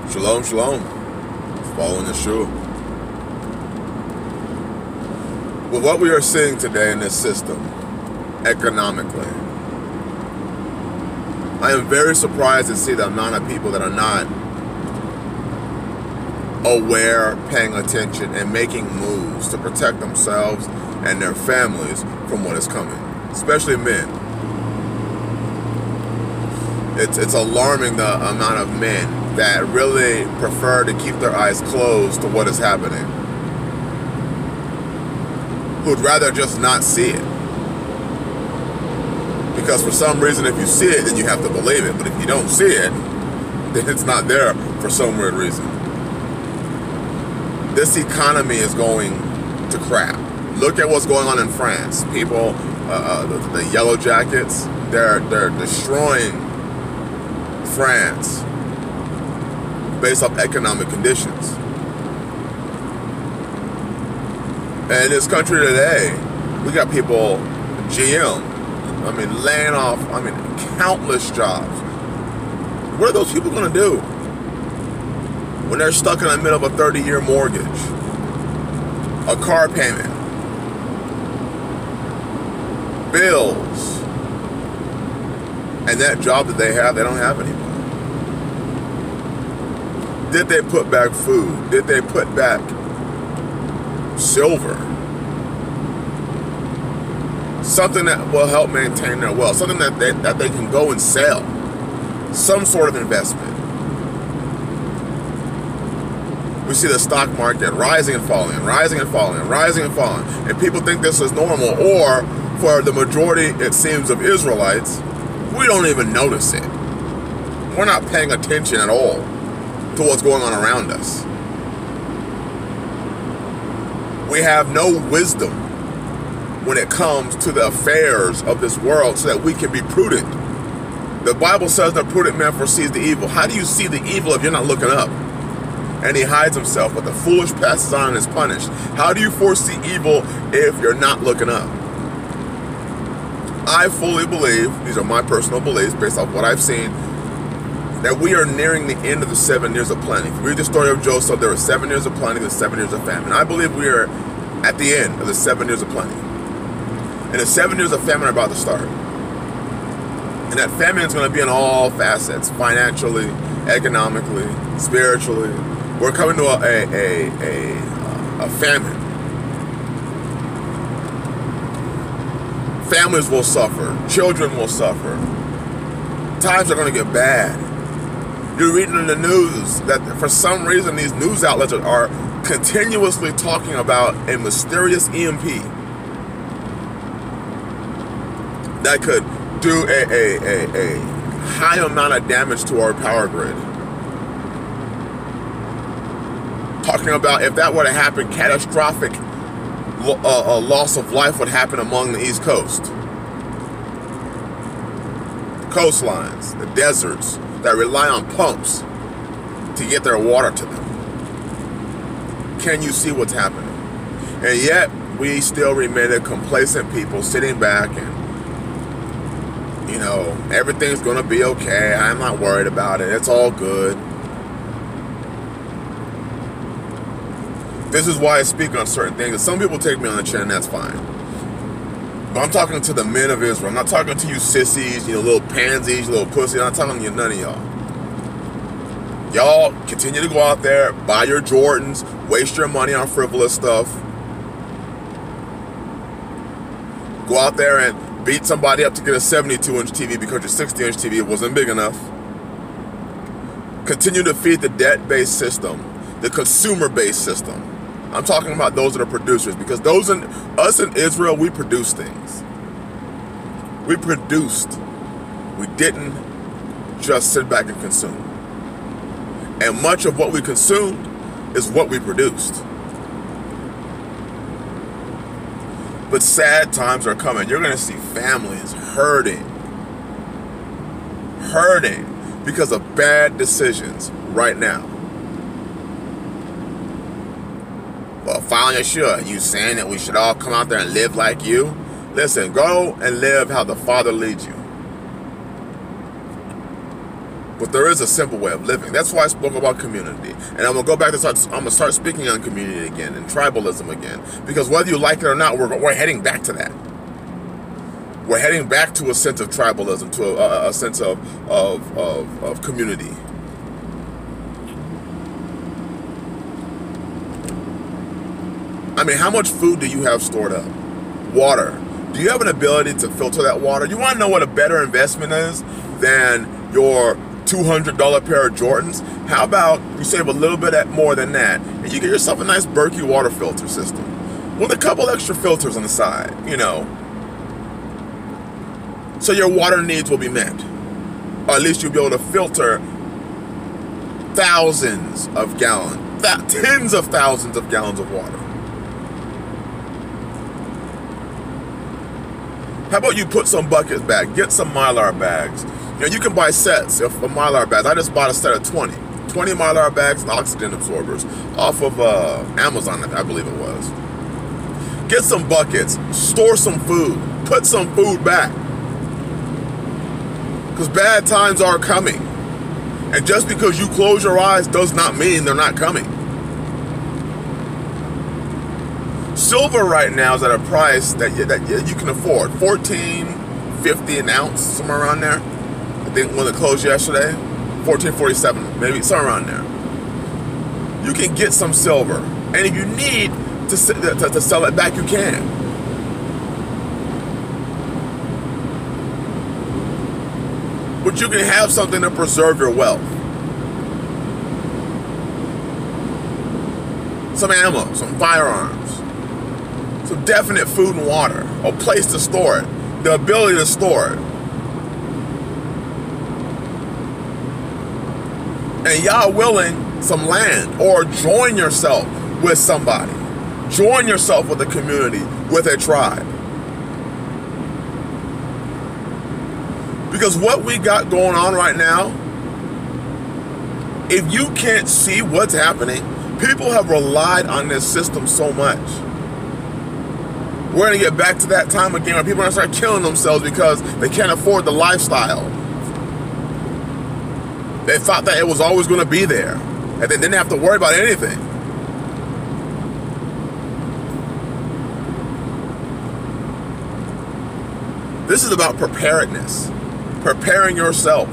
Shalom, shalom. Following Yeshua. Well, what we are seeing today in this system, economically, I am very surprised to see the amount of people that are not aware, paying attention, and making moves to protect themselves and their families from what is coming, especially men. It's alarming the amount of men that really prefer to keep their eyes closed to what is happening, who'd rather just not see it. Because for some reason, if you see it, then you have to believe it. But if you don't see it, then it's not there for some weird reason. This economy is going to crap. Look at what's going on in France. People, the yellow jackets, they're destroying France based off economic conditions. And in this country today, we got people, GM, laying off, countless jobs. What are those people going to do when they're stuck in the middle of a 30-year mortgage, a car payment, bills, and that job that they don't have anymore? Did they put back food? Did they put back silver? Something that will help maintain their wealth. Something that they can go and sell. Some sort of investment. We see the stock market rising and falling, rising and falling, rising and falling. And people think this is normal. Or, for the majority, it seems, of Israelites, we don't even notice it. We're not paying attention at all to what's going on around us. We have no wisdom when it comes to the affairs of this world so that we can be prudent. The Bible says the prudent man foresees the evil. How do you see the evil if you're not looking up? And he hides himself, but the foolish passes on and is punished. How do you foresee evil if you're not looking up? I fully believe, these are my personal beliefs based off what I've seen, that we are nearing the end of the 7 years of plenty. If you read the story of Joseph, there were 7 years of plenty, then 7 years of famine. I believe we are at the end of the 7 years of plenty. And the 7 years of famine are about to start. And that famine is going to be in all facets, financially, economically, spiritually. We're coming to a famine. Families will suffer. Children will suffer. Times are going to get bad. You're reading in the news that for some reason these news outlets are continuously talking about a mysterious EMP that could do a high amount of damage to our power grid. Talking about if that were to happen, catastrophic loss of life would happen among the East Coast. The coastlines, the deserts that rely on pumps to get their water to them. Can you see what's happening? And yet, we still remain a complacent people sitting back and, everything's going to be okay. I'm not worried about it. It's all good. This is why I speak on certain things. And some people take me on the chin, and that's fine. But I'm talking to the men of Israel. I'm not talking to you sissies, little pansies, little pussies. I'm not talking to none of y'all. Y'all continue to go out there, buy your Jordans, waste your money on frivolous stuff. Go out there and beat somebody up to get a 72-inch TV because your 60-inch TV wasn't big enough. Continue to feed the debt-based system, the consumer-based system. I'm talking about those that are producers, because us in Israel, we produce things. We produced. We didn't just sit back and consume. And much of what we consumed is what we produced. But sad times are coming. You're going to see families hurting because of bad decisions right now. Well, following Yeshua, you saying that we should all come out there and live like you? Listen, go and live how the Father leads you. But there is a simple way of living. That's why I spoke about community. And I'm going to go back to I'm going to start speaking on community again and tribalism again. Because whether you like it or not, we're heading back to that. We're heading back to a sense of tribalism, to a sense of community. I mean, how much food do you have stored up? Water. Do you have an ability to filter that water? You want to know what a better investment is than your $200 pair of Jordans? How about you save a little bit more than that, and you get yourself a nice Berkey water filter system with a couple extra filters on the side, you know, so your water needs will be met. Or at least you'll be able to filter thousands of gallons, tens of thousands of gallons of water. How about you put some buckets back, get some Mylar bags. You know, you can buy sets of Mylar bags. I just bought a set of 20 Mylar bags and oxygen absorbers off of Amazon, I believe it was. Get some buckets, store some food, put some food back. Because bad times are coming. And just because you close your eyes does not mean they're not coming. Silver right now is at a price that you can afford. $14.50 an ounce, somewhere around there. I think when it closed yesterday, $14.47, maybe somewhere around there. You can get some silver, and if you need to sell it back, you can. But you can have something to preserve your wealth. Some ammo, some firearms, some definite food and water, a place to store it, the ability to store it. And y'all willing, some land, or join yourself with somebody. Join yourself with a community, with a tribe. Because what we got going on right now, if you can't see what's happening, people have relied on this system so much. We're going to get back to that time again where people are going to start killing themselves because they can't afford the lifestyle. They thought that it was always going to be there, and they didn't have to worry about anything. This is about preparedness. Preparing yourself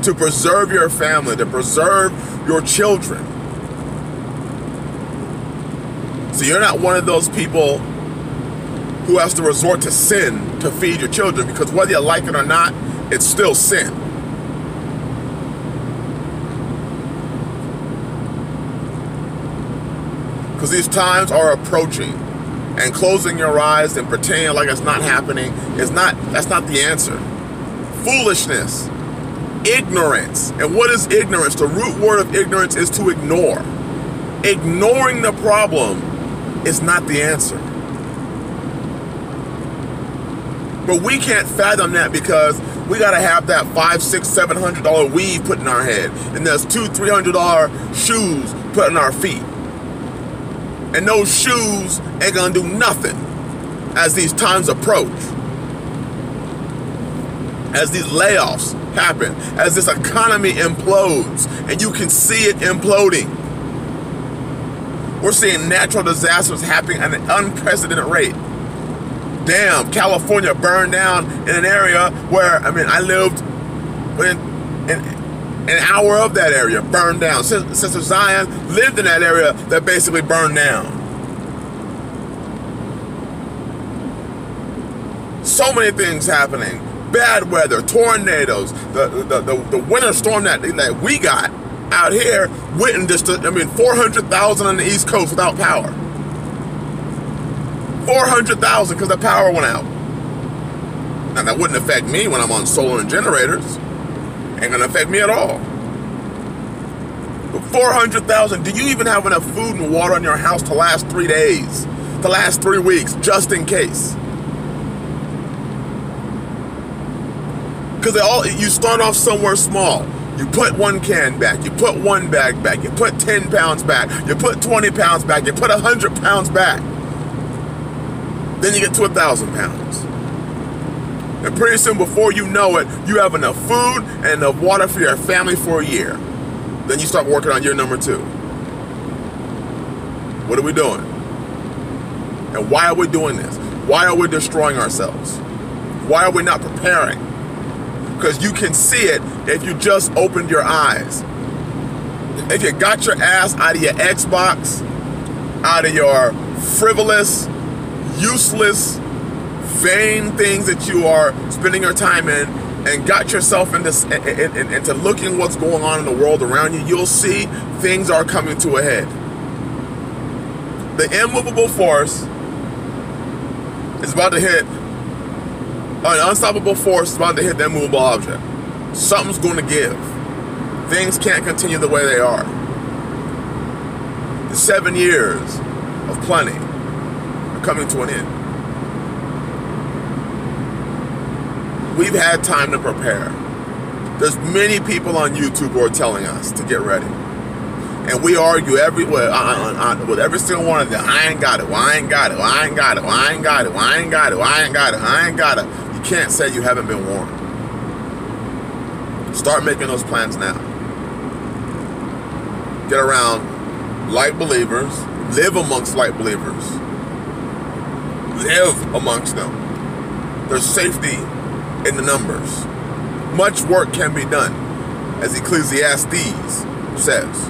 to preserve your family, to preserve your children. So you're not one of those people who has to resort to sin to feed your children, because whether you like it or not, it's still sin. Because these times are approaching, and closing your eyes and pretending like it's not happening that's not the answer. Foolishness, ignorance. And what is ignorance? The root word of ignorance is to ignore. Ignoring the problem is not the answer. But we can't fathom that because we gotta have that $500, $600, $700 weave put in our head, and there's $200, $300 shoes put in our feet. And those shoes ain't gonna do nothing as these times approach. As these layoffs happen, as this economy implodes, and you can see it imploding. We're seeing natural disasters happening at an unprecedented rate. Damn, California burned down in an area where, I mean, I lived in an hour of that area, burned down. Sister Zion lived in that area that basically burned down. So many things happening. Bad weather, tornadoes, the winter storm that we got out here went and just, 400,000 on the East Coast without power. 400,000 because the power went out. Now that wouldn't affect me when I'm on solar and generators. Ain't gonna affect me at all. But 400,000, do you even have enough food and water in your house to last 3 days? To last 3 weeks, just in case? Because you start off somewhere small. You put 1 can back, you put 1 bag back, you put 10 pounds back, you put 20 pounds back, you put 100 pounds back. Then you get to 1,000 pounds. And pretty soon, before you know it, you have enough food and enough water for your family for a year. Then you start working on year number 2. What are we doing? And why are we doing this? Why are we destroying ourselves? Why are we not preparing? Because you can see it if you just opened your eyes. If you got your ass out of your Xbox, out of your frivolous, useless, vain things that you are spending your time in, and got yourself into looking what's going on in the world around you, you'll see things are coming to a head. The immovable force is about to hit, an unstoppable force is about to hit the immovable object. Something's going to give. Things can't continue the way they are. The 7 years of plenty are coming to an end. We've had time to prepare. There's many people on YouTube who are telling us to get ready. And we argue with every single one of them. I ain't got it. Well, I ain't got it. Well, I ain't got it. Well, I ain't got it. Well, I ain't got it. Well, I ain't got it. I ain't got it. You can't say you haven't been warned. Start making those plans now. Get around like believers. Live amongst like believers. Live amongst them. There's safety in the numbers. Much work can be done, as Ecclesiastes says.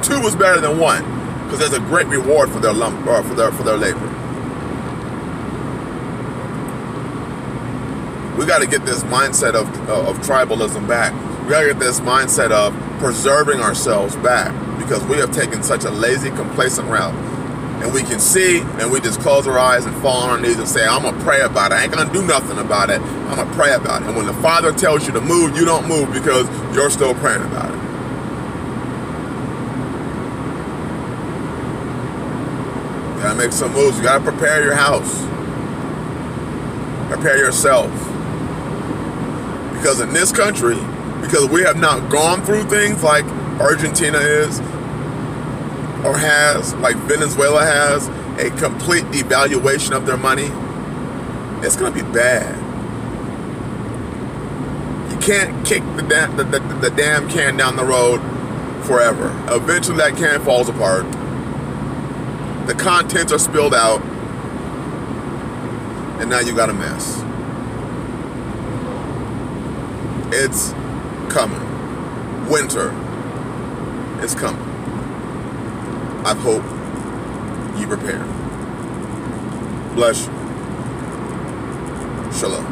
2 is better than 1, because there's a great reward for their for their labor. We got to get this mindset of tribalism back. We got to get this mindset of preserving ourselves back, because we have taken such a lazy, complacent route. And we can see, and we just close our eyes and fall on our knees and say, I'm going to pray about it. I ain't going to do nothing about it. I'm going to pray about it. And when the Father tells you to move, you don't move because you're still praying about it. You got to make some moves. You got to prepare your house. Prepare yourself. Because in this country, because we have not gone through things like Argentina is, or has, like Venezuela has, a complete devaluation of their money, it's going to be bad. You can't kick the damn can down the road forever. Eventually that can falls apart. The contents are spilled out, and now you got a mess. It's coming. Winter is coming. I hope you prepare. Bless you. Shalom.